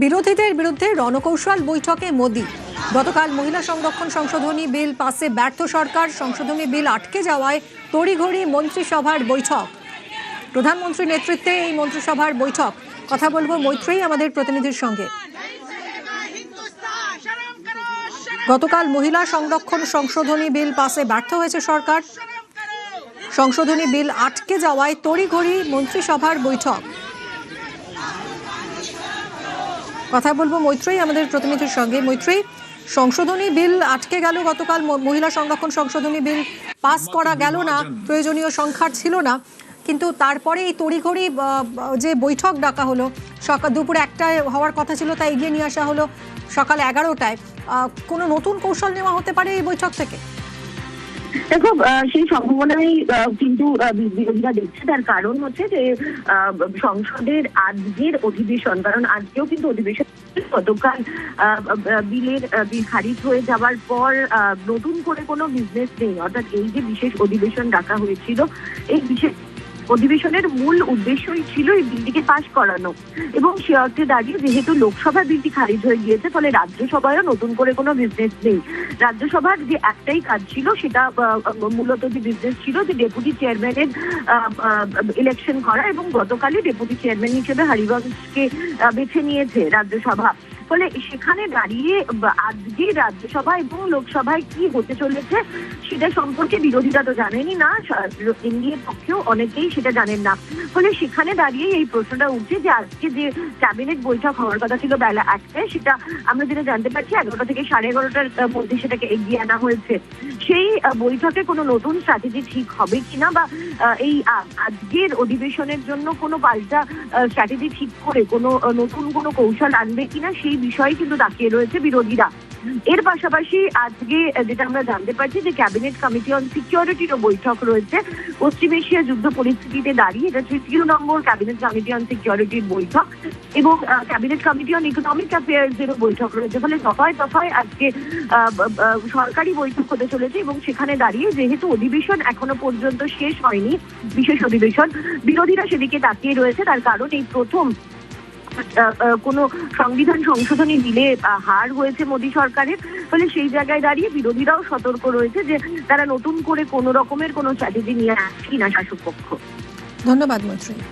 বিরোধীদের বিরুদ্ধে রণকৌশল বৈঠকে মোদি। গতকাল মহিলা সংরক্ষণ সংশোধনী বিল পাসে ব্যর্থ সরকার, সংশোধনী বিল আটকে যাওয়ায় তড়িঘড়ি মন্ত্রিসভার বৈঠক। প্রধানমন্ত্রীর নেতৃত্বে এই মন্ত্রিসভার বৈঠক। কথা বলবো মৈত্রেয়ী আমাদের প্রতিনিধির সঙ্গে। গতকাল মহিলা সংরক্ষণ সংশোধনী বিল পাসে ব্যর্থ হয়েছে সরকার, সংশোধনী বিল আটকে যাওয়ায় তড়িঘড়ি মন্ত্রিসভার বৈঠক। কথা বলবো মৈত্রেয়ী আমাদের প্রতিনিধির সঙ্গে। মৈত্রেয়ী, সংশোধনী বিল আটকে গেল গতকাল, মহিলা সংরক্ষণ সংশোধনী বিল পাস করা গেল না, প্রয়োজনীয় সংখ্যার ছিল না, কিন্তু তারপরে এই তড়িঘড়ি যে বৈঠক ডাকা হলো, সকাল দুপুরে 1টায় হওয়ার কথা ছিল, তা এগিয়ে নিয়ে আসা হলো সকাল 11টায়। কোনো নতুন কৌশল নেওয়া হতে পারে এই বৈঠক থেকে? দেখো, সেই সম্ভাবনাই কিন্তু বিরোধীরা দেখছে। তার কারণ হচ্ছে যে সংসদের আজকের অধিবেশন, কারণ আজকেও কিন্তু অধিবেশন, গতকাল বিল খারিজ হয়ে যাওয়ার পর নতুন করে কোনো বিজনেস নেই। অর্থাৎ এই যে বিশেষ অধিবেশন ডাকা হয়েছিল, এই বিশেষ অধিবেশনের মূল উদ্দেশ্যই ছিল এই বিলটিকে পাশ করানো, এবং সে অর্থে দাঁড়িয়ে যেহেতু লোকসভা বিলটি খারিজ হয়ে গিয়েছে, ফলে রাজ্যসভায়ও নতুন করে কোনো বিজনেস নেই। রাজ্যসভার যে একটাই কাজ ছিল, সেটা মূলত যে বিজনেস ছিল, যে ডেপুটি চেয়ারম্যানের ইলেকশন করা, এবং গতকালই ডেপুটি চেয়ারম্যান হিসেবে হরিবংশকে বেছে নিয়েছে রাজ্যসভা। ফলে সেখানে দাঁড়িয়ে আজকে রাজ্যসভা এবং লোকসভায় কি হতে চলেছে সেটা সম্পর্কে বিরোধীরা তো জানেনই না, এনডিএর পক্ষেও অনেকেই সেটা জানেন না। ফলে সেখানে দাঁড়িয়ে এই প্রশ্নটা উঠছে যে আজকে যে ক্যাবিনেট বৈঠক হওয়ার কথা ছিল বেলা 1টায়, সেটা আমরা যেটা জানতে পারছি 11টা থেকে 11:30টার মধ্যে সেটাকে এগিয়ে আনা হয়েছে। সেই বৈঠকে কোনো নতুন স্ট্র্যাটেজি ঠিক হবে কিনা, বা এই আজকের অধিবেশনের জন্য কোনো পাল্টা স্ট্র্যাটেজি ঠিক করে কোনো নতুন কোনো কৌশল আনবে কিনা, সেই বিষয়ে কিন্তু তাকিয়ে রয়েছে বিরোধীরা। এর পাশাপাশি আজকে যেটা আমরা জানতে পারছি যে ক্যাবিনেট কমিটি অন সিকিউরিটিরও বৈঠক রয়েছে। পশ্চিম এশিয়া যুদ্ধ পরিস্থিতিতে দাঁড়িয়ে এটা 3য় নম্বর ক্যাবিনেট কমিটি অন সিকিউরিটির বৈঠক, এবং ক্যাবিনেট কমিটি অন ইকোনমিক অ্যাফেয়ার্সেরও বৈঠক রয়েছে। ফলে দফায় দফায় আজকে সরকারি বৈঠক হতে চলেছে, এবং সেখানে দাঁড়িয়ে যেহেতু অধিবেশন এখনো পর্যন্ত শেষ হয়নি, বিশেষ অধিবেশন, বিরোধীরা সেদিকে তাকিয়ে রয়েছে। তার কারণ এই প্রথম কোনো সংবিধান সংশোধনী বিলে হার হয়েছে মোদী সরকারের। ফলে সেই জায়গায় দাঁড়িয়ে বিরোধীরাও সতর্ক রয়েছে যে তারা নতুন করে কোনো রকমের কোনো স্ট্র্যাটেজি নিয়ে আসছে কিনা শাসক পক্ষ। ধন্যবাদ মৈত্রেয়ী।